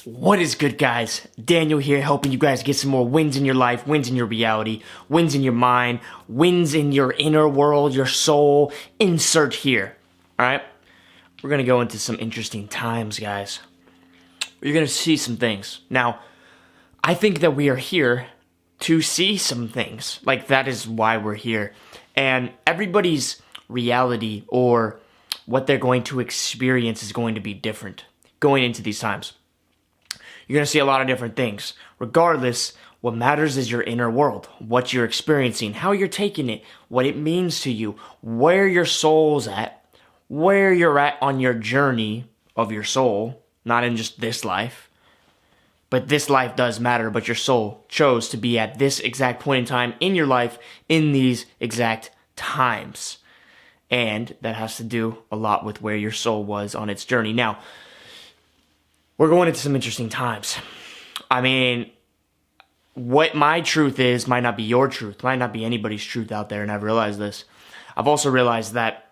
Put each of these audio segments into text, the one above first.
What is good, guys? Daniel here, helping you guys get some more wins in your life, wins in your reality, wins in your mind, wins in your inner world, your soul. Insert here. Alright? We're gonna go into some interesting times, guys. You're gonna see some things. Now, I think that we are here to see some things. Like, that is why we're here. And everybody's reality or what they're going to experience is going to be different going into these times. You're going to see a lot of different things. Regardless, what matters is your inner world, what you're experiencing, how you're taking it, what it means to you, where your soul's at, where you're at on your journey of your soul, not in just this life. But this life does matter, but your soul chose to be at this exact point in time in your life in these exact times. And that has to do a lot with where your soul was on its journey. Now, we're going into some interesting times. I mean, what my truth is might not be your truth, might not be anybody's truth out there, and I've realized this. I've also realized that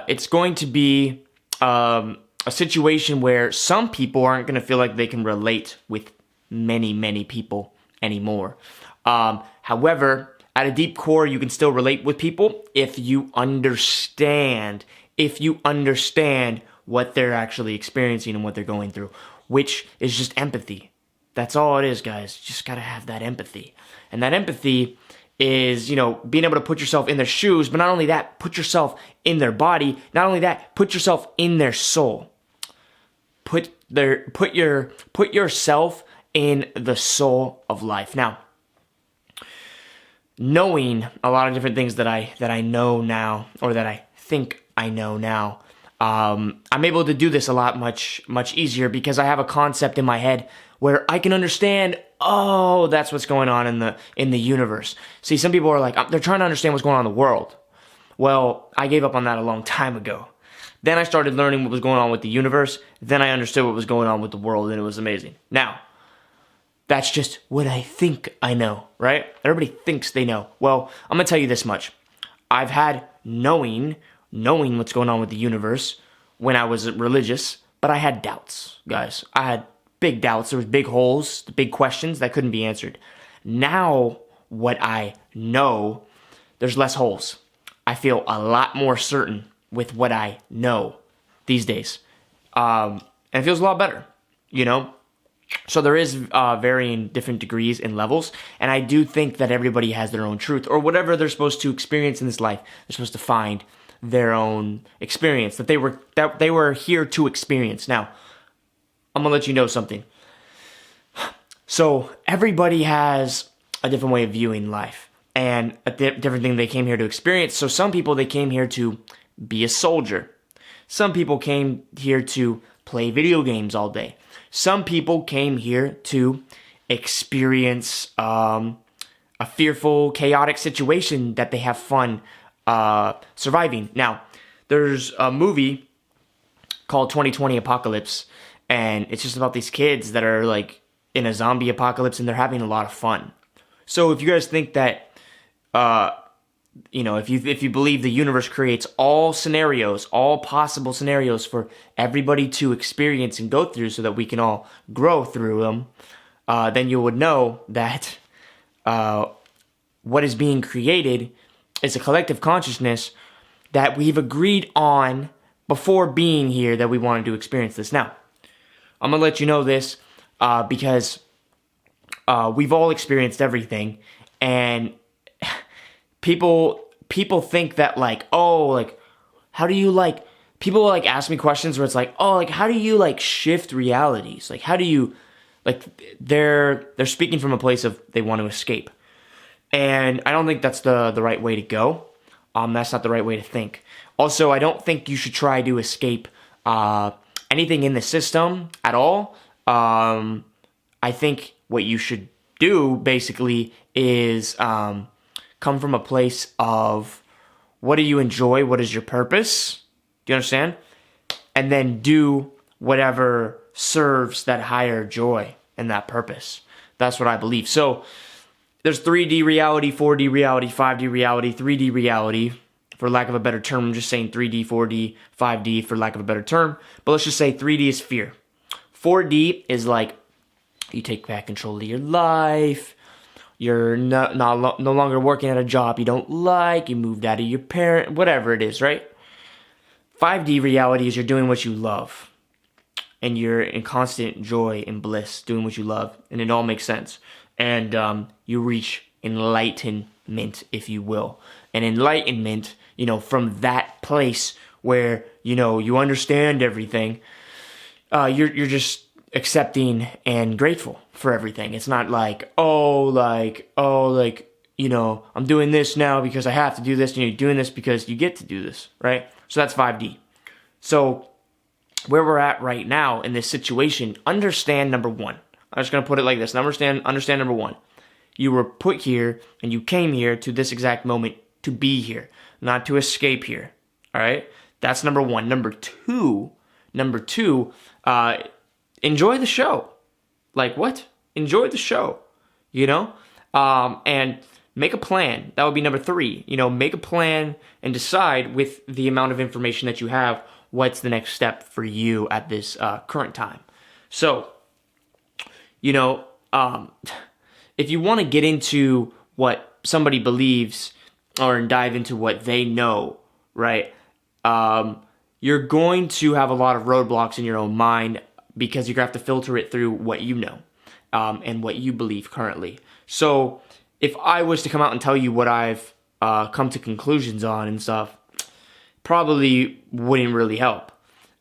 it's going to be a situation where some people aren't going to feel like they can relate with many people anymore. However, at a deep core, you can still relate with people if you understand what they're actually experiencing and what they're going through, which is just empathy. That's all it is, guys. You just gotta have that empathy. And that empathy is, being able to put yourself in their shoes, but not only that, put yourself in their body. Not only that, put yourself in their soul. Put yourself in the soul of life. Now, knowing a lot of different things that I know now, or that I think I know now, I'm able to do this a lot much easier because I have a concept in my head where I can understand, oh, that's what's going on in the universe. See, some people are like, they're trying to understand what's going on in the world. Well, I gave up on that a long time ago. Then I started learning what was going on with the universe. Then I understood what was going on with the world, and it was amazing. Now, that's just what I think I know, right? Everybody thinks they know. Well, I'm going to tell you this much. I've had knowing what's going on with the universe when I was religious, but I had doubts, guys. I had big doubts. There was big holes, big questions that couldn't be answered. Now, what I know, there's less holes. I feel a lot more certain with what I know these days. And it feels a lot better, So there is varying different degrees and levels, and I do think that everybody has their own truth, or whatever they're supposed to experience in this life, they're supposed to find their own experience that they were here to experience. Now, I'm gonna let you know something. So everybody has a different way of viewing life and a different thing they came here to experience. So some people, they came here to be a soldier. Some people came here to play video games all day. Some people came here to experience a fearful, chaotic situation that they have fun surviving. Now, there's a movie called 2020 Apocalypse, and it's just about these kids that are like in a zombie apocalypse, and they're having a lot of fun. So if you guys think that, if you believe the universe creates all possible scenarios for everybody to experience and go through so that we can all grow through them, then you would know that what is being created is a collective consciousness that we've agreed on before being here that we wanted to experience this. Now, I'm going to let you know this because we've all experienced everything, and people think that how do you people ask me questions where it's like, how do you shift realities? How do you they're speaking from a place of they want to escape. And I don't think that's the right way to go. That's not the right way to think. Also, I don't think you should try to escape anything in the system at all. I think what you should do basically is come from a place of what do you enjoy? What is your purpose? Do you understand? And then do whatever serves that higher joy and that purpose. That's what I believe. So there's 3D reality, 4D reality, 5D reality, 3D reality, for lack of a better term. I'm just saying 3D, 4D, 5D for lack of a better term. But let's just say 3D is fear. 4D is like you take back control of your life. You're no longer working at a job you don't like. You moved out of your parent, whatever it is, right? 5D reality is you're doing what you love. And you're in constant joy and bliss doing what you love. And it all makes sense. And you reach enlightenment, if you will. And enlightenment, from that place where, you understand everything, you're just accepting and grateful for everything. It's not like, I'm doing this now because I have to do this, and you're doing this because you get to do this, right? So that's 5D. So where we're at right now in this situation, understand number one. I'm just going to put it like this. Understand number one. You were put here and you came here to this exact moment to be here, not to escape here. All right? That's number one. Number two, enjoy the show. Like what? Enjoy the show, and make a plan. That would be number three. Make a plan and decide with the amount of information that you have, what's the next step for you at this current time. So, if you want to get into what somebody believes or dive into what they know, right, you're going to have a lot of roadblocks in your own mind because you're going to have to filter it through what you know and what you believe currently. So if I was to come out and tell you what I've come to conclusions on and stuff, probably wouldn't really help.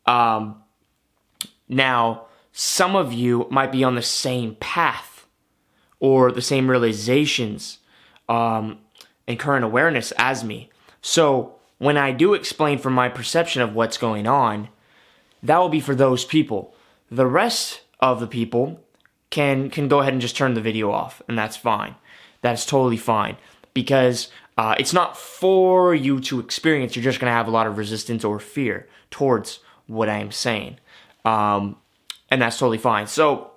Now, some of you might be on the same path or the same realizations and current awareness as me. So when I do explain from my perception of what's going on, that will be for those people. The rest of the people can go ahead and just turn the video off, and that's fine. That's totally fine, because it's not for you to experience. You're just going to have a lot of resistance or fear towards what I'm saying, and that's totally fine. So,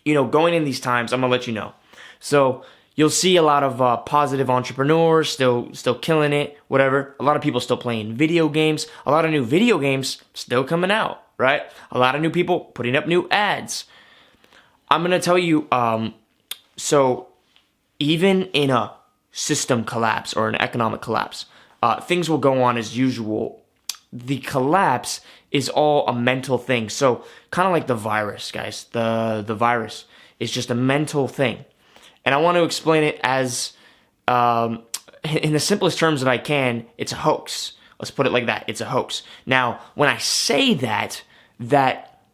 going in these times, I'm going to let you know. So you'll see a lot of positive entrepreneurs still killing it, whatever. A lot of people still playing video games. A lot of new video games still coming out, right? A lot of new people putting up new ads. I'm going to tell you, so even in a system collapse or an economic collapse, things will go on as usual. The collapse is all a mental thing. So kind of like the virus, guys. The virus is just a mental thing. And I want to explain it as, in the simplest terms that I can, it's a hoax. Let's put it like that. It's a hoax. Now, when I say that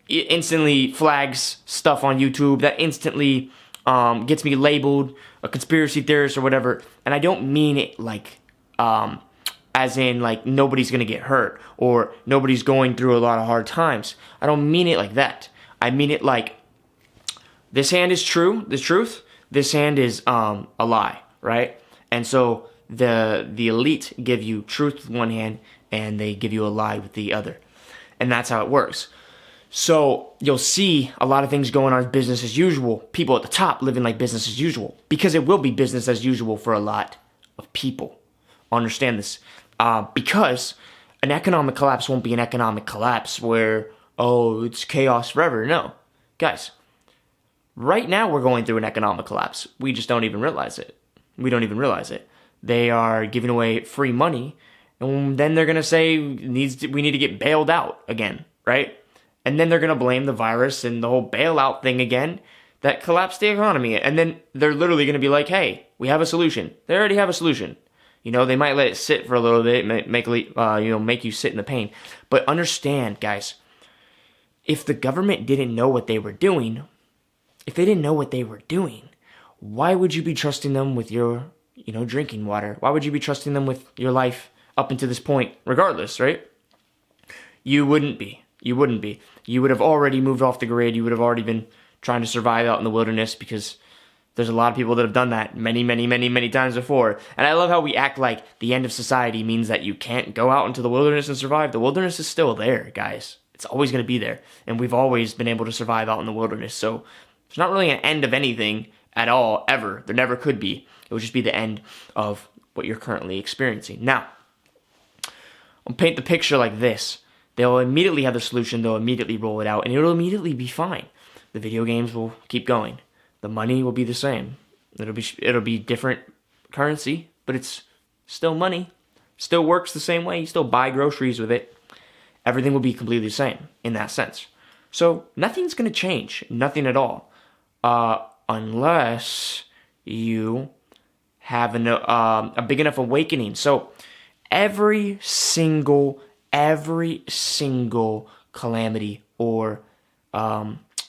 it instantly flags stuff on YouTube, that instantly gets me labeled a conspiracy theorist or whatever. And I don't mean it like, as in like nobody's going to get hurt or nobody's going through a lot of hard times. I don't mean it like that. I mean it like this hand is true, the truth. This hand is a lie, right? And so the elite give you truth with one hand and they give you a lie with the other. And that's how it works. So you'll see a lot of things going on as business as usual. People at the top living like business as usual, because it will be business as usual for a lot of people. Understand this. Because an economic collapse won't be an economic collapse where, it's chaos forever. No. Guys, right now we're going through an economic collapse. We just don't even realize it. We don't even realize it. They are giving away free money, and then they're going to say we need to get bailed out again, right? And then they're going to blame the virus and the whole bailout thing again that collapsed the economy. And then they're literally going to be like, hey, we have a solution. They already have a solution. They might let it sit for a little bit, make you sit in the pain. But understand, guys, if the government didn't know what they were doing, why would you be trusting them with your, drinking water? Why would you be trusting them with your life up until this point, regardless, right? You wouldn't be. You wouldn't be. You would have already moved off the grid. You would have already been trying to survive out in the wilderness, because there's a lot of people that have done that many, many, many, many times before. And I love how we act like the end of society means that you can't go out into the wilderness and survive. The wilderness is still there, guys. It's always going to be there. And we've always been able to survive out in the wilderness. So there's not really an end of anything at all, ever. There never could be. It would just be the end of what you're currently experiencing. Now, I'll paint the picture like this. They'll immediately have the solution. They'll immediately roll it out, and it'll immediately be fine. The video games will keep going. The money will be the same. It'll be different currency, but it's still money. Still works the same way. You still buy groceries with it. Everything will be completely the same in that sense. So nothing's going to change. Nothing at all. Unless you have a big enough awakening. So every single calamity or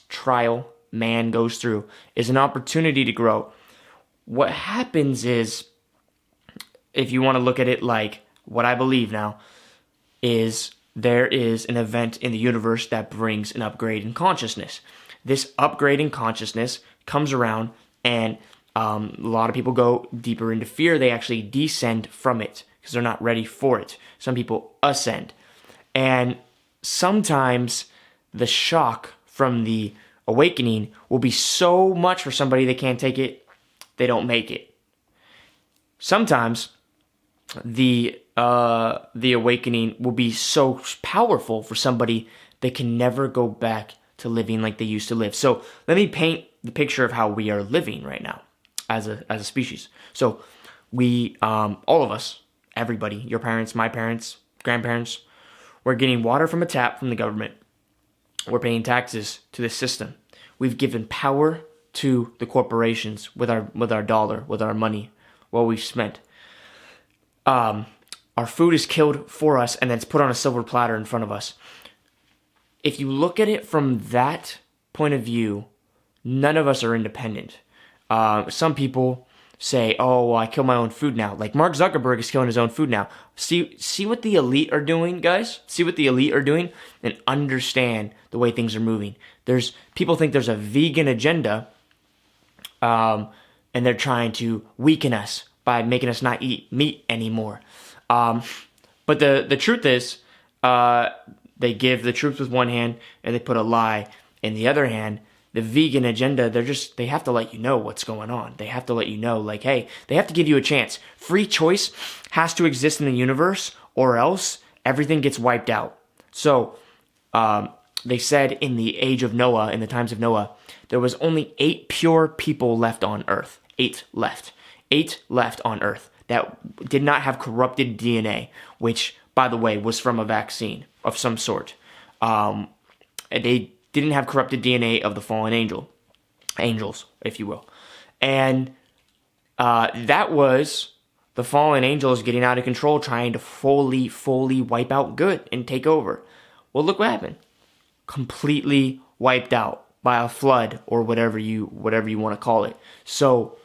trial man goes through is an opportunity to grow. What happens is, if you want to look at it like what I believe now, is there is an event in the universe that brings an upgrade in consciousness. This upgrade in consciousness comes around, and a lot of people go deeper into fear. They actually descend from it because they're not ready for it. Some people ascend. And sometimes the shock from the awakening will be so much for somebody they can't take it, they don't make it. Sometimes the awakening will be so powerful for somebody they can never go back to living like they used to live. So let me paint the picture of how we are living right now as a species. So we, all of us, everybody, your parents, my parents, grandparents, we're getting water from a tap from the government. We're paying taxes to the system. We've given power to the corporations with our dollar, with our money, what we've spent. Our food is killed for us, and then it's put on a silver platter in front of us. If you look at it from that point of view, none of us are independent. Some people say, oh, well, I kill my own food now. Like Mark Zuckerberg is killing his own food now. See what the elite are doing, guys? See what the elite are doing and understand the way things are moving. People think there's a vegan agenda, and they're trying to weaken us by making us not eat meat anymore. But the truth is, they give the truth with one hand and they put a lie in the other hand. The vegan agenda, they have to let you know what's going on. They have to let you know, like, hey, they have to give you a chance. Free choice has to exist in the universe, or else everything gets wiped out. So, they said in the age of Noah, in the times of Noah, there was only 8 pure people left on earth. 8 left. 8 left on earth that did not have corrupted DNA, which, by the way, was from a vaccine of some sort. They didn't have corrupted DNA of the fallen angels, if you will. And that was the fallen angels getting out of control, trying to fully wipe out good and take over. Well, look what happened. Completely wiped out by a flood or whatever you want to call it. So,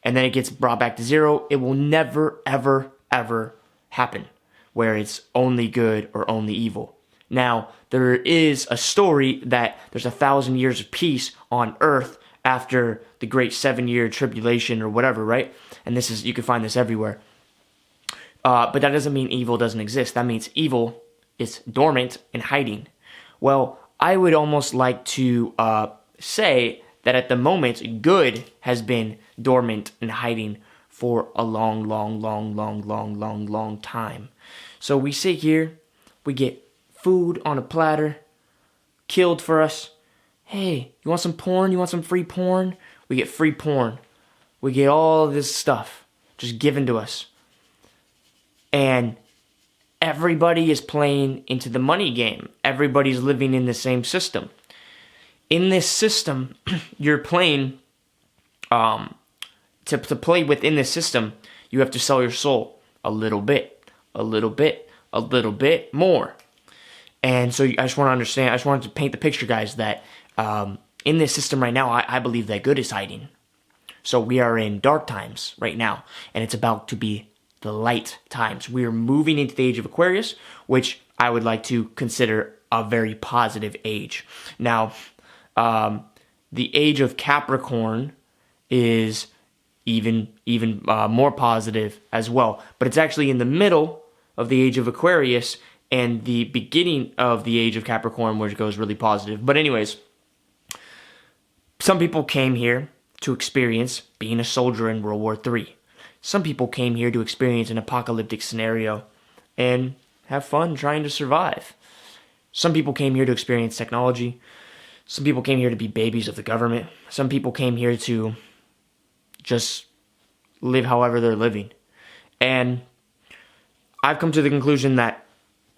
and then it gets brought back to zero. It will never, ever, ever happen where it's only good or only evil. Now, there is a story that there's 1,000 years of peace on earth after the great 7-year tribulation or whatever, right? And you can find this everywhere. But that doesn't mean evil doesn't exist. That means evil is dormant and hiding. Well, I would almost like to say that at the moment, good has been dormant and hiding for a long time. So we sit here, we get food on a platter, killed for us. Hey, you want some porn? You want some free porn? We get free porn. We get all this stuff just given to us. And everybody is playing into the money game. Everybody's living in the same system. In this system, you're playing, to play within this system, you have to sell your soul a little bit more. And so I just want to understand, I just wanted to paint the picture, guys, that in this system right now, I believe that good is hiding. So we are in dark times right now, and it's about to be the light times. We are moving into the age of Aquarius, which I would like to consider a very positive age. Now, the age of Capricorn is even more positive as well. But it's actually in the middle of the age of Aquarius and the beginning of the age of Capricorn, where it goes really positive. But anyways, some people came here to experience being a soldier in World War III. Some people came here to experience an apocalyptic scenario and have fun trying to survive. Some people came here to experience technology. Some people came here to be babies of the government. Some people came here to just live however they're living. And I've come to the conclusion that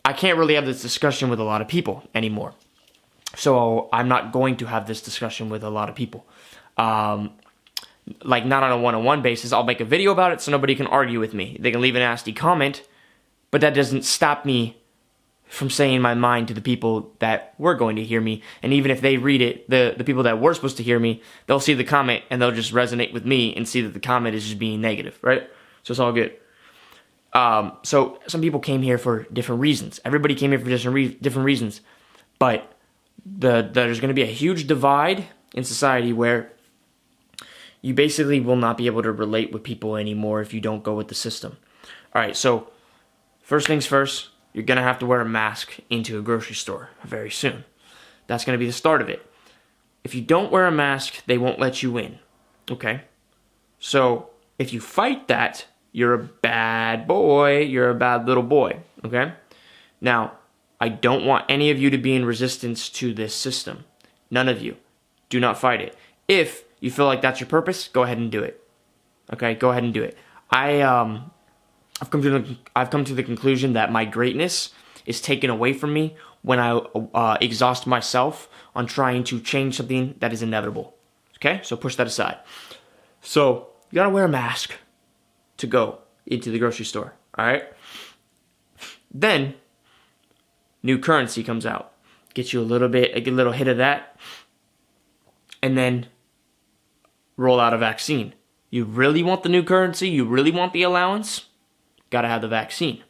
I can't really have this discussion with a lot of people anymore. So I'm not going to have this discussion with a lot of people. Like not on a one-on-one basis. I'll make a video about it so nobody can argue with me. They can leave a nasty comment, but that doesn't stop me from saying my mind to the people that were going to hear me. And even if they read it, the people that were supposed to hear me, they'll see the comment and they'll just resonate with me and see that the comment is just being negative, right? So it's all good. So some people came here for different reasons. Everybody came here for different reasons. But there's going to be a huge divide in society where you basically will not be able to relate with people anymore if you don't go with the system. All right, so first things first, you're going to have to wear a mask into a grocery store very soon. That's going to be the start of it. If you don't wear a mask, they won't let you in, okay? So if you fight that, you're a bad boy, you're a bad little boy, okay? Now, I don't want any of you to be in resistance to this system. None of you. Do not fight it. If you feel like that's your purpose, go ahead and do it. Okay, go ahead and do it. I've come to the conclusion that my greatness is taken away from me when I exhaust myself on trying to change something that is inevitable. Okay, so push that aside. So you gotta wear a mask to go into the grocery store. All right. Then new currency comes out, get you a little hit of that, and then roll out a vaccine. You really want the new currency? You really want the allowance? Gotta have the vaccine.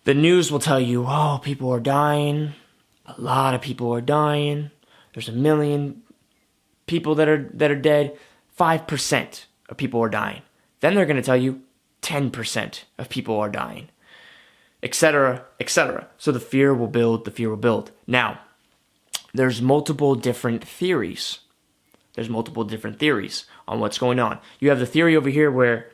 The news will tell you, oh, people are dying. A lot of people are dying. There's 1 million people that are dead. 5% of people are dying. Then they're going to tell you 10% of people are dying, etc., etc. So the fear will build, the fear will build. Now, there's multiple different theories. There's multiple different theories on what's going on. You have the theory over here where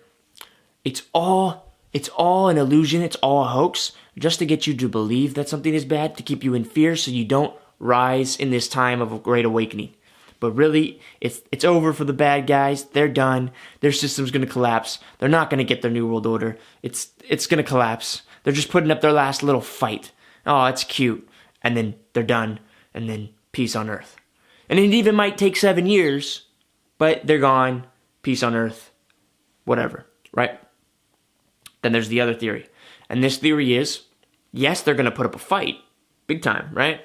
it's all an illusion, it's all a hoax, just to get you to believe that something is bad, to keep you in fear so you don't rise in this time of a great awakening. But really, it's over for the bad guys. They're done. Their system's going to collapse. They're not going to get their new world order. It's going to collapse. They're just putting up their last little fight. Oh, it's cute. And then they're done. And then peace on earth. And it even might take 7 years, but they're gone. Peace on earth. Whatever, right? Then there's the other theory. And this theory is, yes, they're going to put up a fight. Big time, right?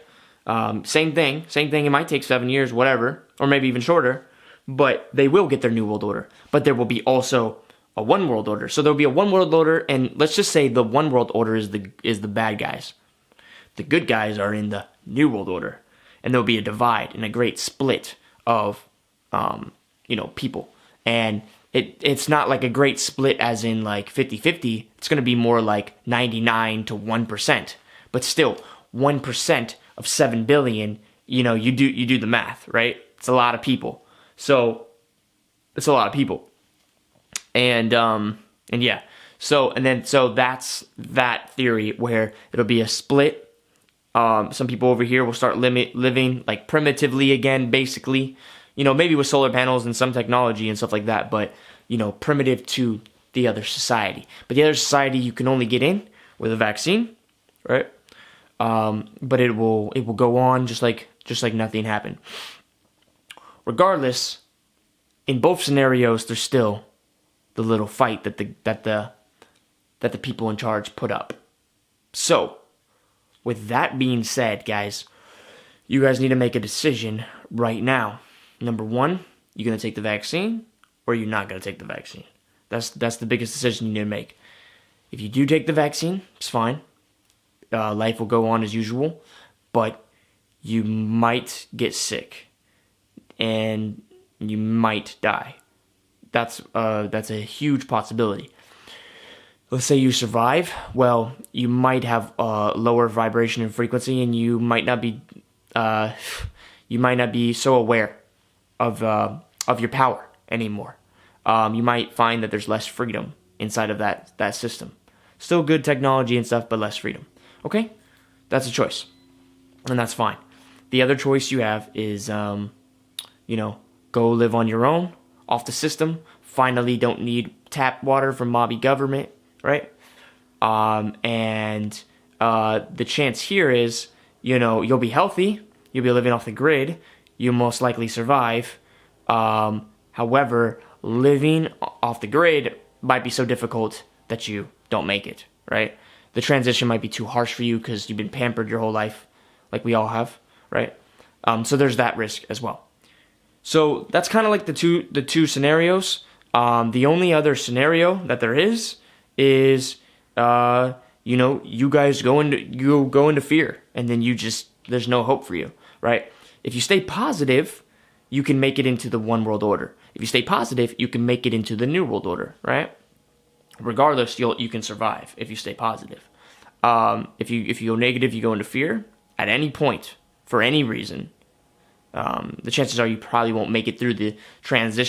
Same thing. It might take 7 years, whatever, or maybe even shorter, but they will get their new world order. But there will be also a one world order. So there'll be a one world order, and let's just say the one world order is the bad guys. The good guys are in the new world order, and there'll be a divide and a great split of, people. And it's not like a great split as in like 50-50. It's going to be more like 99 to 1%. But still, 1% of 7 billion, you do the math, right? It's a lot of people. So it's a lot of people. And yeah. So that's that theory where it'll be a split. Some people over here will start living like primitively again, basically. Maybe with solar panels and some technology and stuff like that, but primitive to the other society. But the other society you can only get in with a vaccine, right? But it will go on just like nothing happened. Regardless, in both scenarios, there's still the little fight that the people in charge put up. So, with that being said, guys, you guys need to make a decision right now. Number one, you're gonna take the vaccine, or you're not gonna take the vaccine. That's the biggest decision you need to make. If you do take the vaccine, it's fine. Life will go on as usual, but you might get sick, and you might die. That's a huge possibility. Let's say you survive. Well, you might have lower vibration and frequency, and you might not be so aware of your power anymore. You might find that there's less freedom inside of that system. Still good technology and stuff, but less freedom. Okay? That's a choice, and that's fine. The other choice you have is, go live on your own, off the system. Finally, don't need tap water from mobby government, right? And the chance here is, you'll be healthy, you'll be living off the grid, you'll most likely survive. However, living off the grid might be so difficult that you don't make it, right? The transition might be too harsh for you because you've been pampered your whole life, like we all have, right? So there's that risk as well. So that's kind of like the two scenarios. The only other scenario that there is you guys go into fear, and then there's no hope for you, right? If you stay positive, you can make it into the one world order. If you stay positive, you can make it into the new world order, right? Regardless, you can survive if you stay positive. If you go negative, you go into fear at any point for any reason. The chances are you probably won't make it through the transition